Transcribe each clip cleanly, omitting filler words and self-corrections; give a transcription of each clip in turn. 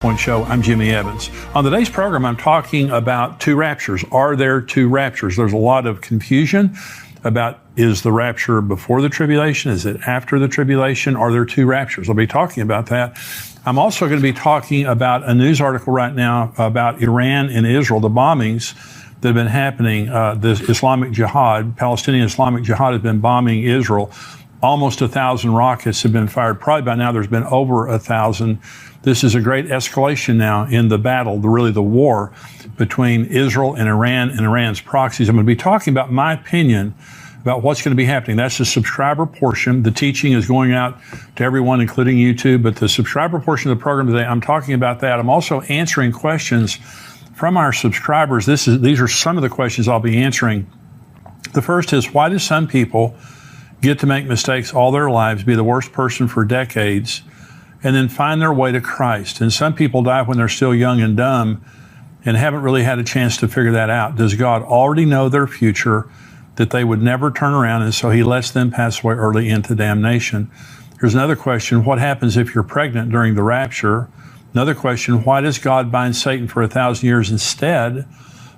Point Show. I'm Jimmy Evans. On today's program, I'm talking about two raptures. Are there two raptures? There's a lot of confusion about, is the rapture before the tribulation? Is it after the tribulation? Are there two raptures? I'll be talking about that. I'm also going to be talking about a news article right now about Iran and Israel, the bombings that have been happening. The Islamic Jihad, Palestinian Islamic Jihad, has been bombing Israel. Almost 1,000 rockets have been fired. Probably by now there's been over 1,000. This is a great escalation now in the battle, really the war between Israel and Iran's proxies. I'm going to be talking about my opinion about what's going to be happening. That's the subscriber portion. The teaching is going out to everyone, including YouTube, but the subscriber portion of the program today, I'm talking about that. I'm also answering questions from our subscribers. These are some of the questions I'll be answering. The first is, why do some people get to make mistakes all their lives, be the worst person for decades, and then find their way to Christ? And some people die when they're still young and dumb and haven't really had a chance to figure that out. Does God already know their future, that they would never turn around, and so he lets them pass away early into damnation? Here's another question. What happens if you're pregnant during the rapture? Another question. Why does God bind Satan for 1,000 years instead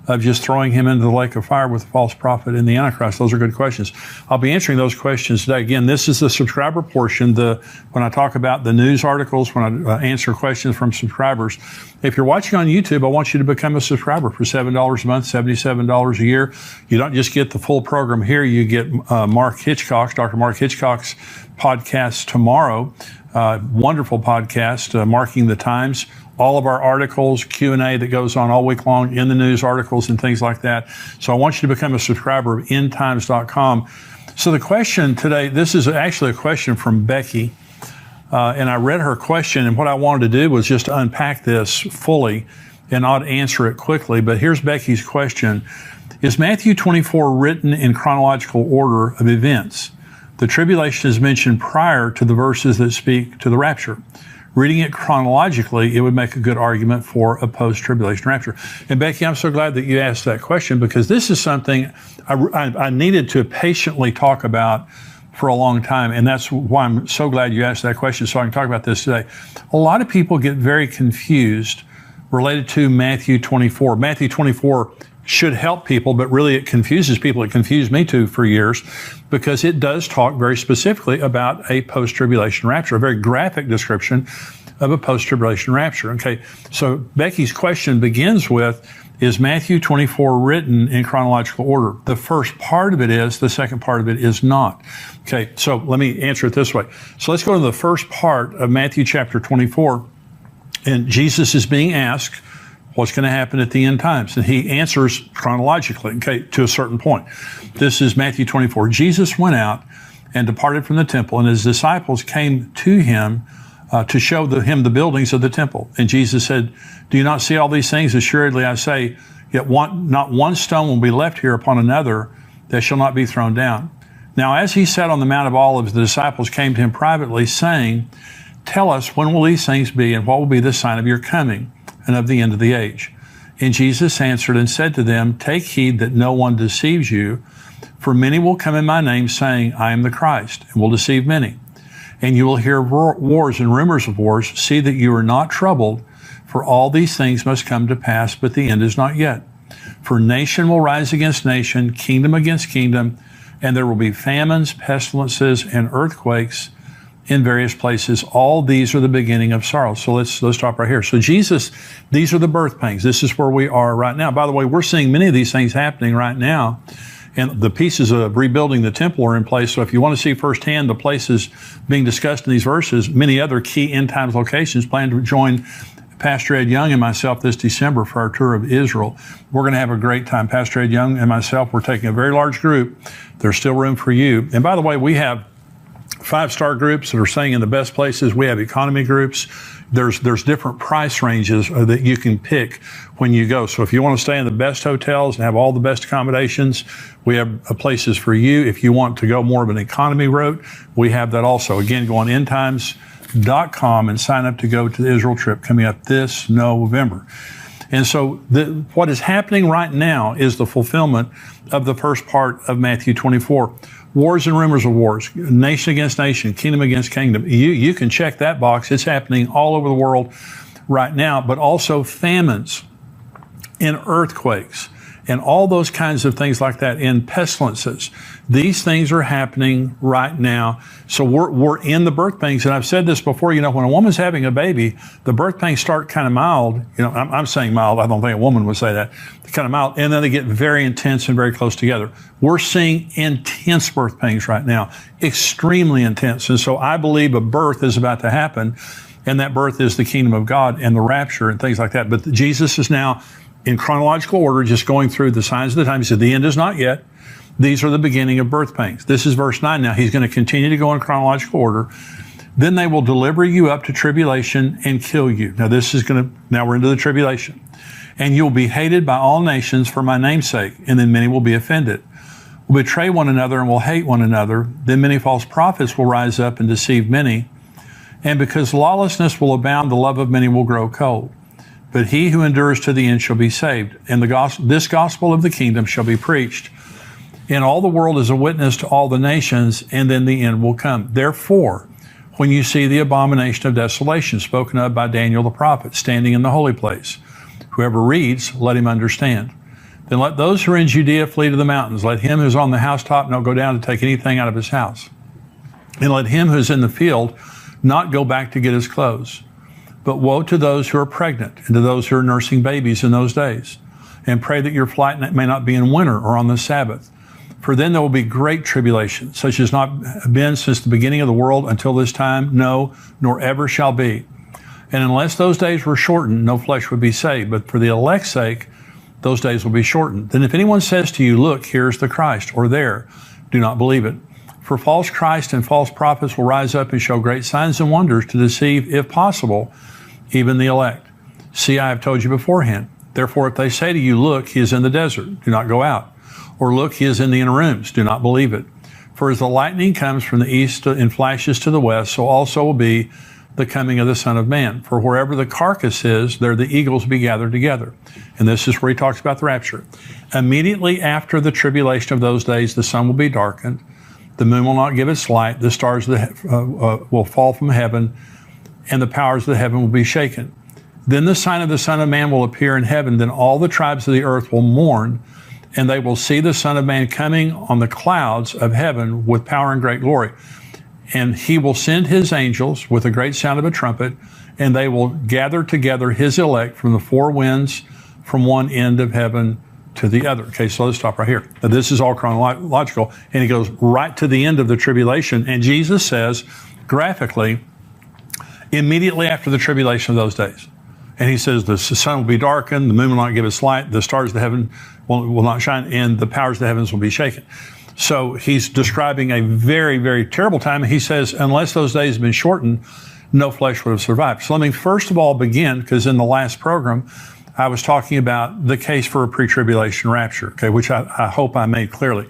of just throwing him into the lake of fire with the false prophet and the Antichrist? Those are good questions. I'll be answering those questions today. Again, this is the subscriber portion. When I talk about the news articles, when I answer questions from subscribers. If you're watching on YouTube, I want you to become a subscriber for $7 a month, $77 a year. You don't just get the full program here. You get Dr. Mark Hitchcock's podcast tomorrow. Wonderful podcast, Marking the Times. All of our articles, Q&A that goes on all week long in the news articles and things like that. So I want you to become a subscriber of endtimes.com. So the question today, this is actually a question from Becky. And I read her question, and what I wanted to do was just to unpack this fully and not answer it quickly. But here's Becky's question. Is Matthew 24 written in chronological order of events? The tribulation is mentioned prior to the verses that speak to the rapture. Reading it chronologically, it would make a good argument for a post-tribulation rapture. And Becky, I'm so glad that you asked that question, because this is something I needed to patiently talk about for a long time. And that's why I'm so glad you asked that question, so I can talk about this today. A lot of people get very confused related to Matthew 24. Matthew 24 should help people, but really it confuses people. It confused me too for years, because it does talk very specifically about a post-tribulation rapture, a very graphic description of a post-tribulation rapture. Okay, so Becky's question begins with, is Matthew 24 written in chronological order? The first part of it is, the second part of it is not. Okay, so let me answer it this way. So let's go to the first part of Matthew chapter 24, and Jesus is being asked, what's going to happen at the end times? And he answers chronologically, okay, to a certain point. This is Matthew 24. Jesus went out and departed from the temple, and his disciples came to him to show him the buildings of the temple. And Jesus said, do you not see all these things? Assuredly, I say, yet not one stone will be left here upon another that shall not be thrown down. Now, as he sat on the Mount of Olives, the disciples came to him privately, saying, tell us, when will these things be, and what will be the sign of your coming and of the end of the age? And Jesus answered and said to them, take heed that no one deceives you, for many will come in my name, saying, I am the Christ, and will deceive many. And you will hear wars and rumors of wars. See that you are not troubled, for all these things must come to pass, but the end is not yet. For nation will rise against nation, kingdom against kingdom, and there will be famines, pestilences, and earthquakes in various places. All these are the beginning of sorrow. So let's stop right here. So Jesus, these are the birth pangs. This is where we are right now. By the way, we're seeing many of these things happening right now, and the pieces of rebuilding the temple are in place. So if you want to see firsthand the places being discussed in these verses, many other key end times locations, plan to join Pastor Ed Young and myself this December for our tour of Israel. We're going to have a great time. Pastor Ed Young and myself, we're taking a very large group. There's still room for you. And by the way, we have 5-star groups that are staying in the best places. We have economy groups. There's different price ranges that you can pick when you go. So if you want to stay in the best hotels and have all the best accommodations, we have places for you. If you want to go more of an economy route, we have that also. Again, go on endtimes.com and sign up to go to the Israel trip coming up this November. And so what is happening right now is the fulfillment of the first part of Matthew 24. Wars and rumors of wars, nation against nation, kingdom against kingdom. You can check that box. It's happening all over the world right now, but also famines and earthquakes and all those kinds of things like that, and pestilences. These things are happening right now. So we're in the birth pains. And I've said this before, when a woman's having a baby, the birth pains start kind of mild. I'm saying mild. I don't think a woman would say that. Kind of mild. And then they get very intense and very close together. We're seeing intense birth pains right now, extremely intense. And so I believe a birth is about to happen. And that birth is the kingdom of God and the rapture and things like that. But Jesus is now in chronological order, just going through the signs of the time. He said, the end is not yet. These are the beginning of birth pains. This is verse 9 now. He's going to continue to go in chronological order. Then they will deliver you up to tribulation and kill you. Now now we're into the tribulation. And you'll be hated by all nations for my name's sake, and then many will be offended. Will betray one another and will hate one another. Then many false prophets will rise up and deceive many. And because lawlessness will abound, the love of many will grow cold. But he who endures to the end shall be saved. And this gospel of the kingdom shall be preached in all the world as a witness to all the nations, and then the end will come. Therefore, when you see the abomination of desolation spoken of by Daniel the prophet standing in the holy place, whoever reads, let him understand. Then let those who are in Judea flee to the mountains. Let him who is on the housetop not go down to take anything out of his house. And let him who is in the field not go back to get his clothes. But woe to those who are pregnant and to those who are nursing babies in those days. And pray that your flight may not be in winter or on the Sabbath. For then there will be great tribulation, such as not been since the beginning of the world until this time, no, nor ever shall be. And unless those days were shortened, no flesh would be saved. But for the elect's sake, those days will be shortened. Then if anyone says to you, look, here's the Christ, or there, do not believe it. For false Christ and false prophets will rise up and show great signs and wonders to deceive, if possible, even the elect. See, I have told you beforehand. Therefore, if they say to you, look, he is in the desert, do not go out. Or look, he is in the inner rooms, do not believe it. For as the lightning comes from the east and flashes to the west, so also will be the coming of the Son of Man. For wherever the carcass is, there the eagles will be gathered together. And this is where he talks about the rapture. Immediately after the tribulation of those days, the sun will be darkened, the moon will not give its light, the stars will fall from heaven, and the powers of the heaven will be shaken. Then the sign of the Son of Man will appear in heaven. Then all the tribes of the earth will mourn, and they will see the Son of Man coming on the clouds of heaven with power and great glory. And he will send his angels with a great sound of a trumpet, and they will gather together his elect from the four winds, from one end of heaven to the other. Okay, so let's stop right here. Now, this is all chronological, and he goes right to the end of the tribulation. And Jesus says, graphically, immediately after the tribulation of those days. And he says the sun will be darkened, the moon will not give its light, the stars of the heaven will not shine, and the powers of the heavens will be shaken. So he's describing a very, very terrible time. He says, unless those days have been shortened, no flesh would have survived. So let me first of all begin, because in the last program, I was talking about the case for a pre-tribulation rapture, okay, which I hope I made clearly.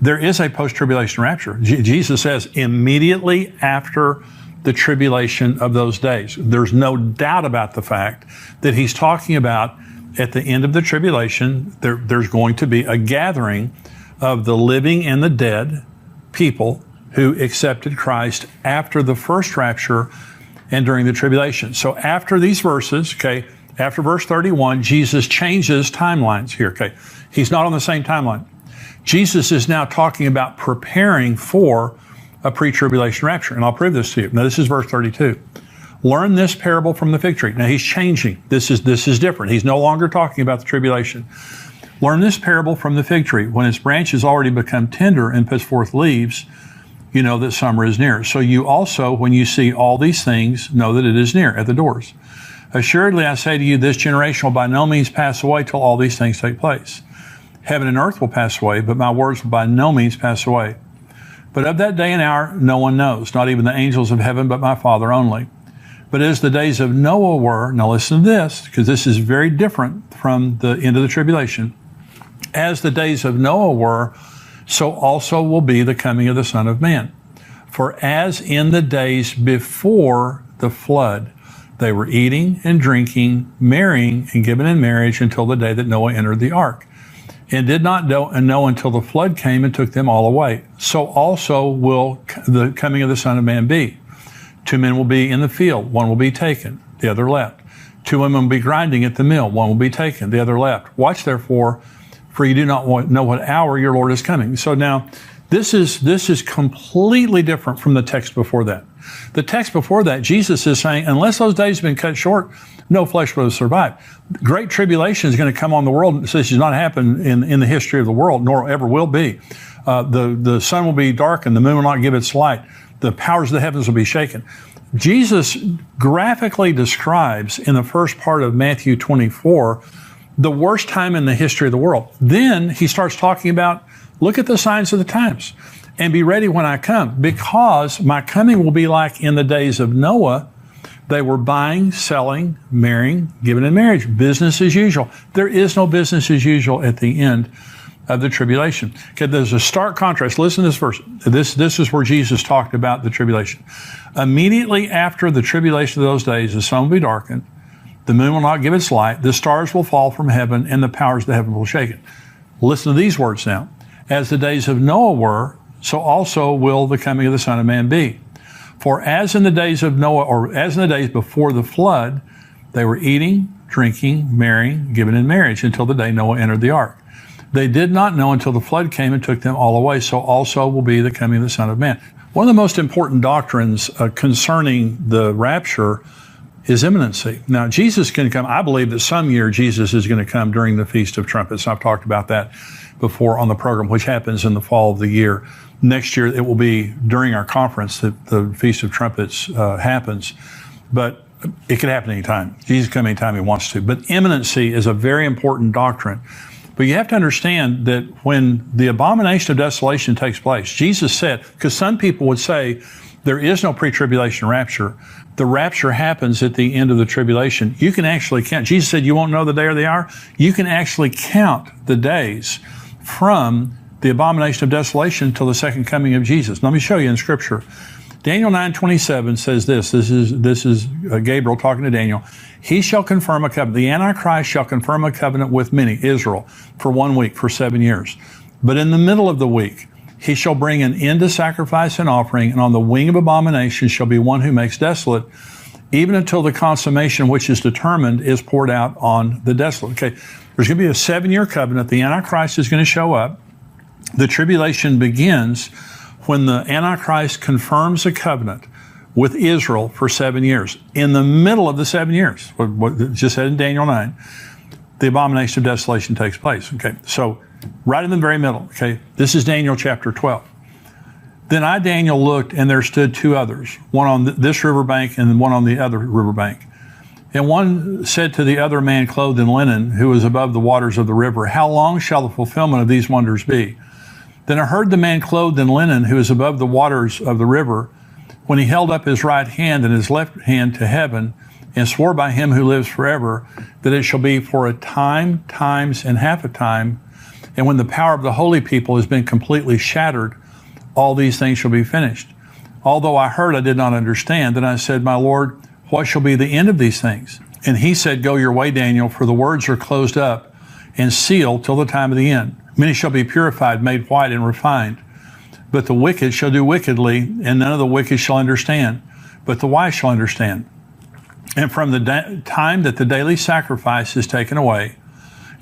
There is a post-tribulation rapture. Jesus says immediately after the tribulation of those days. There's no doubt about the fact that he's talking about at the end of the tribulation, there's going to be a gathering of the living and the dead people who accepted Christ after the first rapture and during the tribulation. So after these verses, okay, after verse 31, Jesus changes timelines here, okay. He's not on the same timeline. Jesus is now talking about preparing for a pre-tribulation rapture. And I'll prove this to you. Now, this is verse 32. Learn this parable from the fig tree. Now, he's changing. This is different. He's no longer talking about the tribulation. Learn this parable from the fig tree. When its branch has already become tender and puts forth leaves, you know that summer is near. So you also, when you see all these things, know that it is near at the doors. Assuredly, I say to you, this generation will by no means pass away till all these things take place. Heaven and earth will pass away, but my words will by no means pass away. But of that day and hour, no one knows, not even the angels of heaven, but my Father only. But as the days of Noah were, now listen to this, because this is very different from the end of the tribulation. As the days of Noah were, so also will be the coming of the Son of Man. For as in the days before the flood, they were eating and drinking, marrying and given in marriage until the day that Noah entered the ark, and did not know until the flood came and took them all away. So also will the coming of the Son of Man be. 2 men will be in the field, one will be taken, the other left. 2 women will be grinding at the mill. One will be taken, the other left. Watch therefore, for you do not know what hour your Lord is coming. So now, this is completely different from the text before that. The text before that, Jesus is saying, unless those days have been cut short, no flesh will survive. Great tribulation is going to come on the world. This has not happened in the history of the world, nor ever will be. The sun will be darkened, the moon will not give its light. The powers of the heavens will be shaken. Jesus graphically describes in the first part of Matthew 24 the worst time in the history of the world. Then he starts talking about, look at the signs of the times and be ready when I come, because my coming will be like in the days of Noah. They were buying, selling, marrying, giving in marriage. Business as usual. There is no business as usual at the end of the tribulation. Okay, there's a stark contrast. Listen to this verse. This is where Jesus talked about the tribulation. Immediately after the tribulation of those days, the sun will be darkened, the moon will not give its light, the stars will fall from heaven, and the powers of the heaven will shake it. Listen to these words now. As the days of Noah were, so also will the coming of the Son of Man be. For as in the days of Noah, or as in the days before the flood, they were eating, drinking, marrying, giving in marriage, until the day Noah entered the ark. They did not know until the flood came and took them all away. So also will be the coming of the Son of Man. One of the most important doctrines concerning the rapture is imminency. Now, Jesus can come. I believe that some year Jesus is going to come during the Feast of Trumpets. I've talked about that before on the program, which happens in the fall of the year. Next year, it will be during our conference that the Feast of Trumpets happens. But it could happen anytime. Jesus can come anytime he wants to. But imminency is a very important doctrine. But you have to understand that when the abomination of desolation takes place, Jesus said, because some people would say there is no pre-tribulation rapture. The rapture happens at the end of the tribulation. You can actually count. Jesus said you won't know the day or the hour. You can actually count the days from the abomination of desolation till the second coming of Jesus. Let me show you in Scripture. Daniel 9:27 says this. This is Gabriel talking to Daniel. He shall confirm a covenant. The Antichrist shall confirm a covenant with many, Israel, for 1 week, for 7 years. But in the middle of the week, he shall bring an end to sacrifice and offering, and on the wing of abomination shall be one who makes desolate, even until the consummation which is determined is poured out on the desolate. Okay, there's going to be a 7-year covenant. The Antichrist is going to show up. The tribulation begins when the Antichrist confirms a covenant with Israel for 7 years. In the middle of the 7 years, what it just said in Daniel 9, the abomination of desolation takes place. Okay, so right in the very middle. Okay, this is Daniel chapter 12. Then I, Daniel, looked, and there stood 2 others, one on this riverbank and one on the other riverbank. And one said to the other man clothed in linen, who was above the waters of the river, how long shall the fulfillment of these wonders be? Then I heard the man clothed in linen, who is above the waters of the river, when he held up his right hand and his left hand to heaven, and swore by him who lives forever, that it shall be for a time, times, and half a time, and when the power of the holy people has been completely shattered, all these things shall be finished. Although I heard, I did not understand. Then I said, my Lord, what shall be the end of these things? And he said, go your way, Daniel, for the words are closed up and sealed till the time of the end. Many shall be purified, made white, and refined. But the wicked shall do wickedly, and none of the wicked shall understand, but the wise shall understand. And from the time that the daily sacrifice is taken away,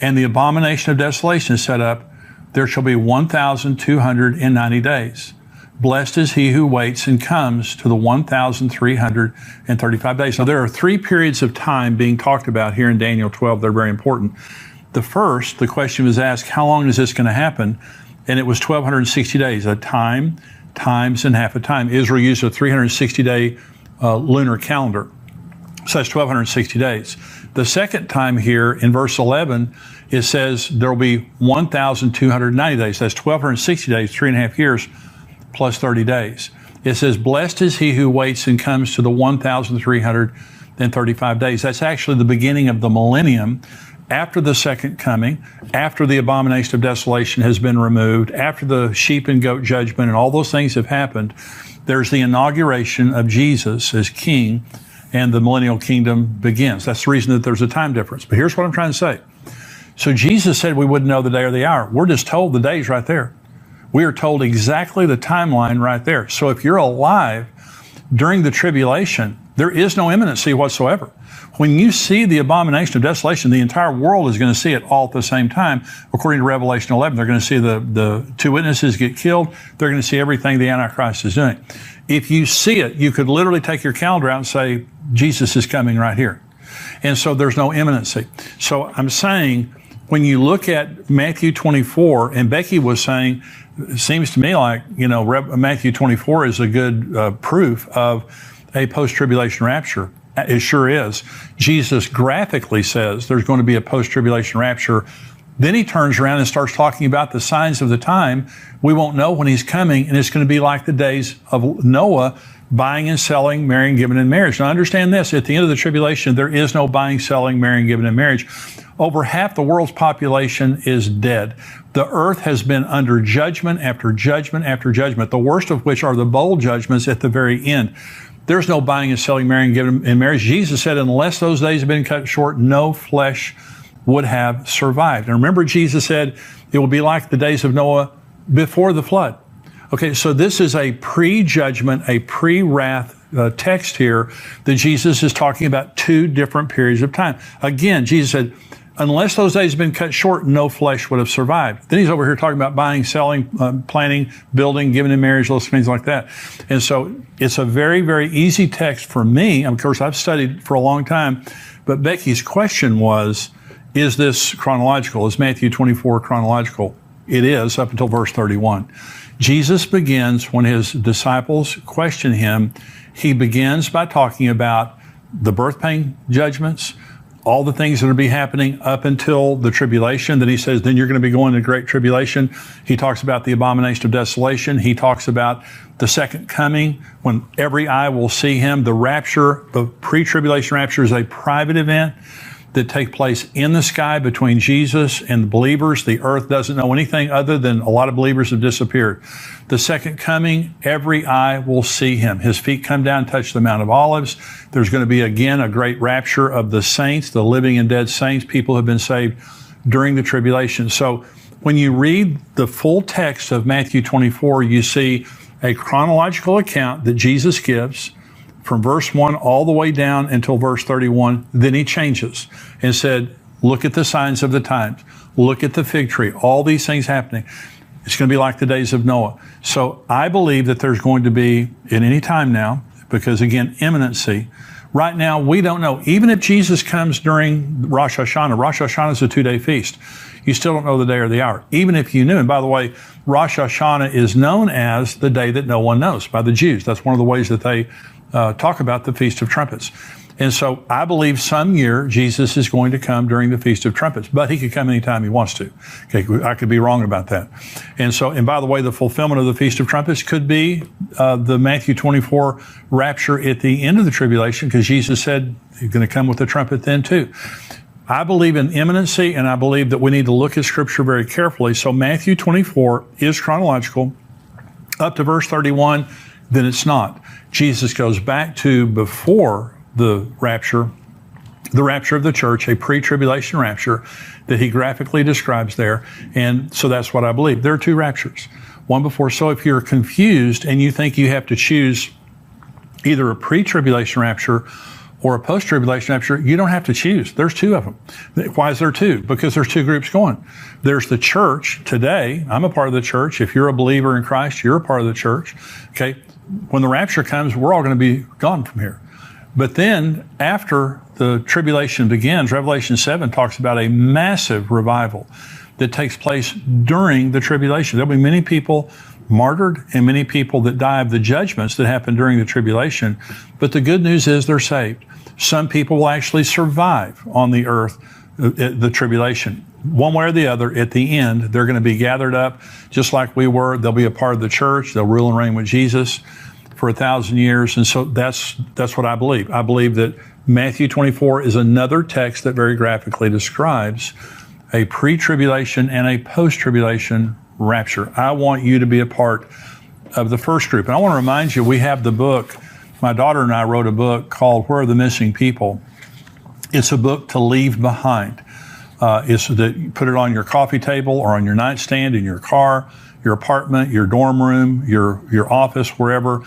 and the abomination of desolation is set up, there shall be 1,290 days. Blessed is he who waits and comes to the 1,335 days. Now, there are 3 periods of time being talked about here in Daniel 12. They're very important. The first, the question was asked, how long is this going to happen? And it was 1,260 days, a time, times, and half a time. Israel used a 360-day lunar calendar. So that's 1,260 days. The second time here in verse 11, it says there will be 1,290 days. That's 1,260 days, 3.5 years, plus 30 days. It says, blessed is he who waits and comes to the 1,335 days. That's actually the beginning of the millennium, after the second coming, after the abomination of desolation has been removed, after the sheep and goat judgment and all those things have happened. There's the inauguration of Jesus as king, and the millennial kingdom begins. That's the reason that there's a time difference. But here's what I'm trying to say. So Jesus said we wouldn't know the day or the hour. We're just told the day's right there. We are told exactly the timeline right there. So if you're alive during the tribulation, there is no imminency whatsoever. When you see the abomination of desolation, the entire world is going to see it all at the same time. According to Revelation 11, they're going to see the two witnesses get killed. They're going to see everything the Antichrist is doing. If you see it, you could literally take your calendar out and say, Jesus is coming right here. And so there's no imminency. So I'm saying, when you look at Matthew 24, and Becky was saying, it seems to me like, Matthew 24 is a good proof of a post-tribulation rapture. It sure is. Jesus graphically says there's going to be a post-tribulation rapture. Then he turns around and starts talking about the signs of the time. We won't know when he's coming, and it's going to be like the days of Noah, buying and selling, marrying, giving in marriage. Now understand this, at the end of the tribulation, there is no buying, selling, marrying, giving in marriage. Over half the world's population is dead. The earth has been under judgment after judgment after judgment, the worst of which are the bowl judgments at the very end. There's no buying and selling, marrying, giving in marriage. Jesus said, unless those days have been cut short, no flesh would have survived. And remember, Jesus said, it will be like the days of Noah before the flood. Okay, so this is a pre-judgment, a pre-wrath text here that Jesus is talking about two different periods of time. Again, Jesus said, unless those days have been cut short, no flesh would have survived. Then he's over here talking about buying, selling, planning, building, giving in marriage, those things like that. And so it's a very, very easy text for me. Of course, I've studied for a long time, but Becky's question was, is this chronological? Is Matthew 24 chronological? It is, up until verse 31. Jesus begins, when his disciples question him, he begins by talking about the birth pain judgments, all the things that will be happening up until the tribulation. Then he says, then you're going to be going to great tribulation. He talks about the abomination of desolation. He talks about the second coming, when every eye will see him. The rapture, the pre-tribulation rapture, is a private event that take place in the sky between Jesus and the believers. The earth doesn't know anything other than a lot of believers have disappeared. The second coming, every eye will see him. His feet come down, touch the Mount of Olives. There's going to be again a great rapture of the saints, the living and dead saints. People have been saved during the tribulation. So when you read the full text of Matthew 24, you see a chronological account that Jesus gives from verse 1 all the way down until verse 31. Then he changes and said, look at the signs of the times. Look at the fig tree. All these things happening. It's going to be like the days of Noah. So I believe that there's going to be, at any time now, because again, imminency. Right now, we don't know. Even if Jesus comes during Rosh Hashanah is a 2-day feast. You still don't know the day or the hour. Even if you knew. And by the way, Rosh Hashanah is known as the day that no one knows by the Jews. That's one of the ways that they talk about the Feast of Trumpets. And so I believe some year Jesus is going to come during the Feast of Trumpets, but he could come anytime he wants to. Okay, I could be wrong about that. And by the way, the fulfillment of the Feast of Trumpets could be the Matthew 24 rapture at the end of the tribulation, because Jesus said he's going to come with the trumpet then too. I believe in imminency, and I believe that we need to look at Scripture very carefully. So Matthew 24 is chronological up to verse 31. Then it's not. Jesus goes back to before the rapture of the church, a pre-tribulation rapture that he graphically describes there. And so that's what I believe. There are two raptures, one before. So if you're confused and you think you have to choose either a pre-tribulation rapture or a post-tribulation rapture, you don't have to choose. There's two of them. Why is there two? Because there's two groups going. There's the church today. I'm a part of the church. If you're a believer in Christ, you're a part of the church. Okay. When the rapture comes, we're all going to be gone from here. But then after the tribulation begins, Revelation 7 talks about a massive revival that takes place during the tribulation. There'll be many people martyred and many people that die of the judgments that happen during the tribulation. But the good news is they're saved. Some people will actually survive on the earth, the tribulation. One way or the other, at the end, they're going to be gathered up just like we were. They'll be a part of the church. They'll rule and reign with Jesus for 1,000 years. And so that's what I believe. I believe that Matthew 24 is another text that very graphically describes a pre-tribulation and a post-tribulation rapture. I want you to be a part of the first group. And I want to remind you, we have the book. My daughter and I wrote a book called Where Are the Missing People? It's a book to leave behind. Is that you put it on your coffee table or on your nightstand in your car, your apartment, your dorm room, your office, wherever.